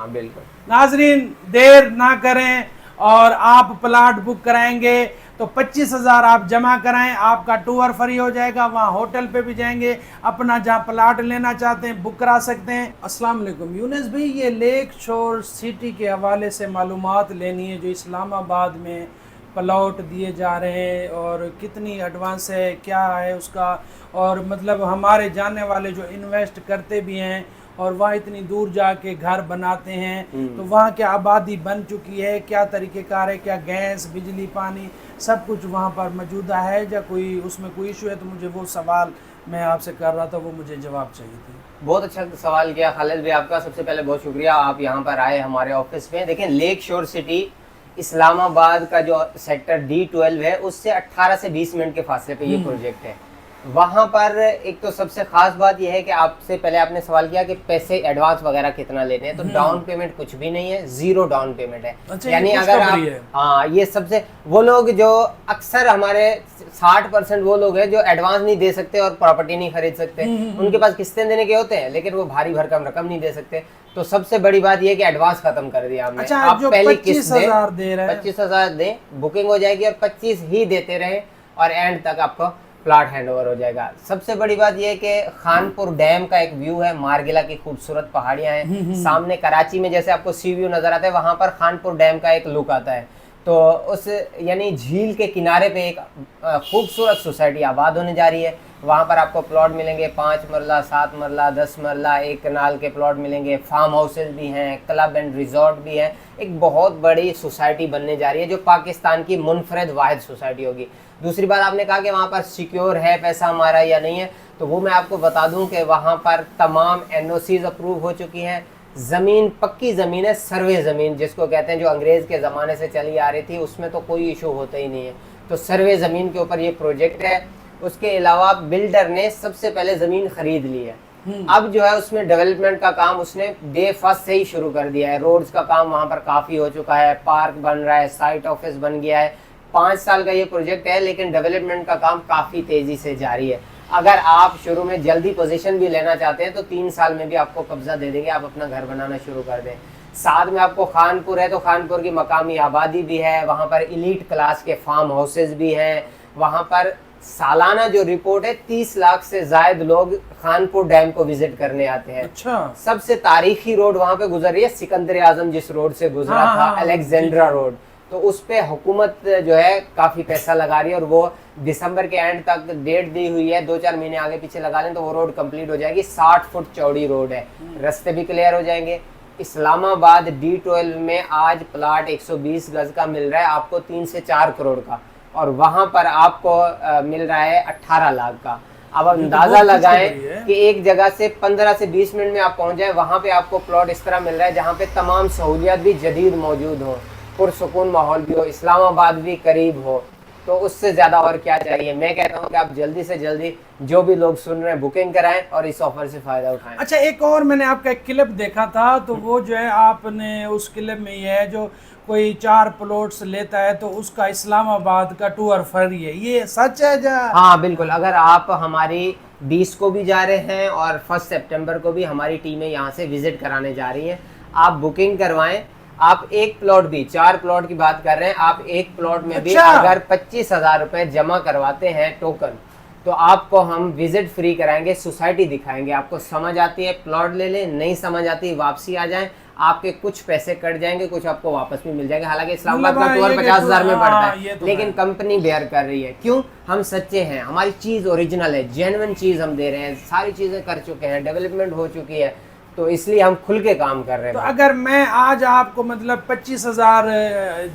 हाँ बिल्कुल। नाजरीन, देर ना करें और आप प्लाट बुक कराएंगे तो 25,000 आप जमा कराएं, आपका टूर फ्री हो जाएगा। वहाँ होटल पे भी जाएंगे, अपना जहाँ प्लाट लेना चाहते हैं बुक करा सकते हैं। अस्सलाम वालेकुम यूनुस भाई, ये लेक शोर सिटी के हवाले से मालूमात लेनी है जो इस्लामाबाद में प्लॉट दिए जा रहे हैं और कितनी एडवांस है, क्या है उसका, और मतलब हमारे जानने वाले जो इन्वेस्ट करते भी हैं और वहाँ इतनी दूर जाके घर बनाते हैं, तो वहाँ क्या आबादी बन चुकी है, क्या तरीक़ेकार है, क्या गैस बिजली पानी सब कुछ वहाँ पर मौजूदा है या कोई उसमें कोई इशू है? तो मुझे वो सवाल मैं आपसे कर रहा था, वो मुझे जवाब चाहिए थे। बहुत अच्छा सवाल किया खालिद भाई, आपका सबसे पहले बहुत शुक्रिया, आप यहाँ पर आए हमारे ऑफिस में। देखें, लेक शोर सिटी इस्लामाबाद का जो सेक्टर D12 है उससे 18 से 20 मिनट के फासले पे ये प्रोजेक्ट है। वहाँ पर एक तो सबसे खास बात यह है कि आपसे पहले आपने सवाल किया कि पैसे एडवांस वगैरह कितना लेने हैं, तो डाउन पेमेंट कुछ भी नहीं है, 0 डाउन पेमेंट है। अच्छा, यानी अगर आप, हाँ, ये सबसे वो लोग जो अक्सर हमारे 60% वो लोग हैं जो एडवांस नहीं दे सकते और प्रॉपर्टी नहीं खरीद सकते, उनके पास किस्तें देने के होते हैं लेकिन वो भारी भरकम रकम नहीं दे सकते। तो सबसे बड़ी बात यह कि एडवांस खत्म कर दिया हमने। अच्छा, आप पहली किस्त दें, 25,000 दें, बुकिंग हो जाएगी और 25 ही देते रहे और एंड तक आपको प्लॉट हैंडओवर हो जाएगा। सबसे बड़ी बात यह है कि खानपुर डैम का एक व्यू है, मारगिला की खूबसूरत पहाड़ियां हैं सामने। कराची में जैसे आपको सी व्यू नजर आता है, वहां पर खानपुर डैम का एक लुक आता है। तो उस यानी झील के किनारे पे एक खूबसूरत सोसाइटी आबाद होने जा रही है। वहाँ पर आपको प्लॉट मिलेंगे 5 मरला, 7 मरला, 10 मरला, 1 कनाल के प्लॉट मिलेंगे। फार्म हाउसेज भी हैं, क्लब एंड रिजॉर्ट भी हैं। एक बहुत बड़ी सोसाइटी बनने जा रही है जो पाकिस्तान की मुनफरद वाहिद सोसाइटी होगी। दूसरी बात, आपने कहा कि वहाँ पर सिक्योर है पैसा हमारा या नहीं है, तो वो मैं आपको बता दूं कि वहाँ पर तमाम NOCs अप्रूव हो चुकी हैं। ज़मीन पक्की ज़मीन है, सर्वे ज़मीन जिसको कहते हैं, जो अंग्रेज़ के ज़माने से चली आ रही थी, उसमें तो कोई इशू होता ही नहीं है। तो सर्वे ज़मीन के ऊपर ये प्रोजेक्ट है। उसके अलावा बिल्डर ने सबसे पहले ज़मीन खरीद ली है। अब जो है उसमें डेवलपमेंट का काम उसने डे फर्स्ट से ही शुरू कर दिया है। रोड्स का काम वहाँ पर काफ़ी हो चुका है, पार्क बन रहा है, साइट ऑफिस बन गया है। 5 साल का ये प्रोजेक्ट है लेकिन डेवलपमेंट का काम काफ़ी तेज़ी से जारी है। अगर आप शुरू में जल्दी पोजीशन भी लेना चाहते हैं तो 3 साल में भी आपको कब्जा दे देंगे, आप अपना घर बनाना शुरू कर दें। साथ में आपको खानपुर है तो खानपुर की मकामी आबादी भी है, वहाँ पर एलीट क्लास के फार्म हाउसेज भी हैं। वहाँ पर सालाना जो रिपोर्ट है 30 लाख से ज्यादा लोग खानपुर डैम को विजिट करने आते हैं। अच्छा, सबसे तारीखी रोड वहाँ पे गुजर रही है, सिकंदर आजम जिस रोड से गुजरा था, अलेक्जेंड्रा रोड, तो उस पे हुकूमत जो है काफ़ी पैसा लगा रही है और वो दिसंबर के एंड तक डेट दी हुई है। 2-4 महीने आगे पीछे लगा लें तो वो रोड कंप्लीट हो जाएगी। 60 फुट चौड़ी रोड है, रास्ते भी क्लियर हो जाएंगे। इस्लामाबाद D12 में आज प्लाट 120 गज का मिल रहा है आपको 3 से 4 करोड़ का, और वहाँ पर आपको मिल रहा है 18 लाख का। अब अंदाजा लगाएं कि एक जगह से 15 से 20 मिनट में आप पहुँच जाए, वहाँ पे आपको प्लॉट इस तरह मिल रहा है जहाँ पे तमाम सहूलियात भी जदीद मौजूद हो, पुरसुकून माहौल भी हो, इस्लामाबाद भी करीब हो, तो उससे ज़्यादा और क्या चाहिए। मैं कहता हूँ कि आप जल्दी से जल्दी जो भी लोग सुन रहे हैं बुकिंग कराएं और इस ऑफर से फ़ायदा उठाएं। अच्छा, एक और मैंने आपका एक क्लिप देखा था, तो वो जो है आपने उस क्लिप में ये है जो कोई 4 प्लॉट्स लेता है तो उसका इस्लामाबाद का टूर फ्री है, ये सच है जा? हाँ बिल्कुल, अगर आप हमारी 20 को भी जा रहे हैं और 1 सितंबर को भी हमारी टीमें यहाँ से विजिट कराने जा रही हैं, आप बुकिंग करवाएं। आप एक प्लॉट भी, 4 प्लॉट की बात कर रहे हैं, आप एक प्लॉट में भी अगर 25,000 रुपए जमा करवाते हैं टोकन, तो आपको हम विजिट फ्री कराएंगे, सोसाइटी दिखाएंगे। आपको समझ आती है प्लॉट ले लें, नहीं समझ आती वापसी आ जाएं। आपके कुछ पैसे कट जाएंगे, कुछ आपको वापस भी मिल जाएंगे। हालांकि इस्लामाबाद का टूर 50,000 में पड़ता है, लेकिन कंपनी बेयर कर रही है। क्यों? हम सच्चे हैं, हमारी चीज़ ओरिजिनल है, जेन्युइन चीज़ हम दे रहे हैं, सारी चीज़ें कर चुके हैं, डेवलपमेंट हो चुकी है, तो इसलिए हम खुल के काम कर रहे हैं। तो अगर मैं आज आपको मतलब 25,000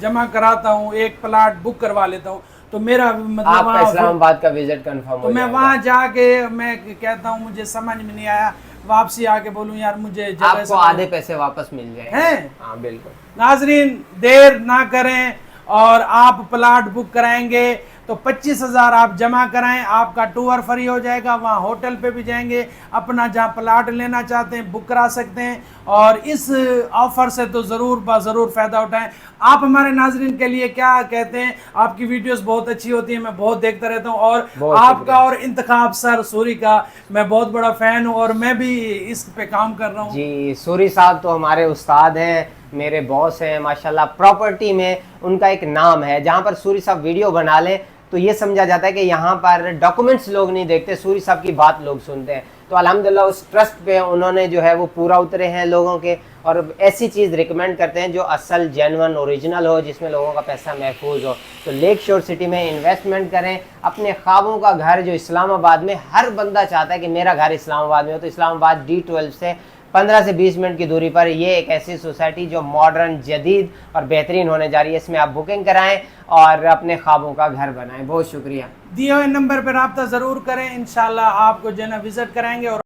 जमा कराता हूँ, एक प्लाट बुक करवा लेता हूँ, तो मेरा मतलब आपका इस्लामाबाद का विजिट कंफर्म हो तो मैं वहाँ जाके मैं कहता हूँ मुझे समझ में नहीं आया, वापसी आके बोलूँ यार मुझे आपको आधे पैसे वापस मिल जाएंगे। हैं? हाँ बिल्कुल। नाजरीन, देर ना करें और आप प्लाट बुक कराएंगे तो 25,000 आप जमा कराएं, आपका टूर फ्री हो जाएगा। वहाँ होटल पे भी जाएंगे, अपना जहाँ प्लाट लेना चाहते हैं बुक करा सकते हैं। और इस ऑफर से तो ज़रूर ज़रूर फ़ायदा उठाएं। आप हमारे नाजरीन के लिए क्या कहते हैं? आपकी वीडियोस बहुत अच्छी होती है, मैं बहुत देखता रहता हूँ, और आपका और इंतखाब सर सूरी का मैं बहुत बड़ा फ़ैन हूँ, और मैं भी इस पे काम कर रहा हूँ। जी, सूरी साहब तो हमारे उस्ताद हैं, मेरे बॉस हैं माशाल्लाह। प्रॉपर्टी में उनका एक नाम है, जहाँ पर सूरी साहब वीडियो बना लें तो ये समझा जाता है कि यहाँ पर डॉक्यूमेंट्स लोग नहीं देखते, सूरी साहब की बात लोग सुनते हैं। तो अल्हम्दुलिल्लाह उस ट्रस्ट पे उन्होंने जो है वो पूरा उतरे हैं लोगों के, और ऐसी चीज़ रिकमेंड करते हैं जो असल जेन्युइन ओरिजिनल हो, जिसमें लोगों का पैसा महफूज हो। तो लेक शोर सिटी में इन्वेस्टमेंट करें। अपने ख्वाबों का घर जो इस्लामाबाद में हर बंदा चाहता है कि मेरा घर इस्लामाबाद में हो, तो इस्लामाबाद D12 से 15 से 20 मिनट की दूरी पर ये एक ऐसी सोसाइटी जो मॉडर्न, जदीद और बेहतरीन होने जा रही है। इसमें आप बुकिंग कराएं और अपने ख्वाबों का घर बनाएं। बहुत शुक्रिया। दिए हुए नंबर पर रब्ता ज़रूर करें, इंशाल्लाह आपको जो है ना विज़िट कराएंगे। और